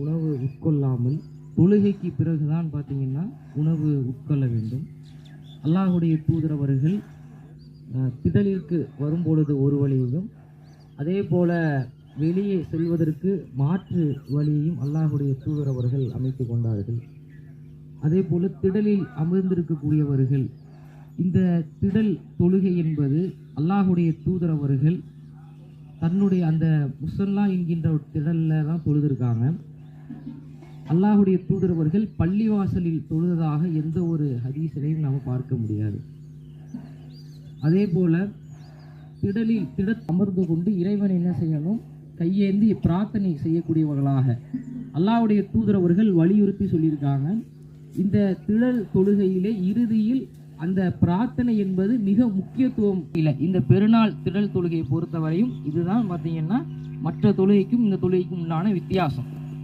உணவு உட்கொள்ளாமல் தொழுகைக்கு பிறகுதான் பார்த்தீங்கன்னா உணவு உட்கொள்ள வேண்டும். அல்லாஹுடைய தூதர் அவர்கள் திடலிற்கு வரும்பொழுது ஒரு வழியையும், அதே போல வெளியே செல்வதற்கு மாற்று வழியையும் அல்லாஹுடைய தூதர் அவர்கள் அமைத்து கொண்டார்கள். அதே போல திடலில் அமர்ந்திருக்கக்கூடியவர்கள், இந்த திடல் தொழுகை என்பது அல்லாஹுடைய தூதர் அவர்கள் தன்னுடைய அந்த முசல்லா என்கின்ற ஒரு திடல்ல தான் தொழுதிருக்காங்க. அல்லாஹுடைய தூதர் அவர்கள் பள்ளிவாசலில் தொழுததாக எந்த ஒரு ஹதீஸிலையும் நாம் பார்க்க முடியாது. அதே போல திட அமர்ந்து கொண்டு இறைவன் என்ன செய்யணும், கையேந்தி பிரார்த்தனை செய்யக்கூடியவர்களாக அல்லாஹுடைய தூதர் அவர்கள் வலியுறுத்தி சொல்லியிருக்காங்க. இந்த திடல் தொழுகையிலே இறுதியில் அந்த பிரார்த்தனை என்பது மிக முக்கியத்துவம் இல்லை. இந்த பெருநாள் திடல் தொழுகையை பொறுத்தவரையும் இதுதான் பார்த்தீங்கன்னா மற்ற தொழுகைக்கும் இந்த தொழுகைக்கும் உண்டான வித்தியாசம்.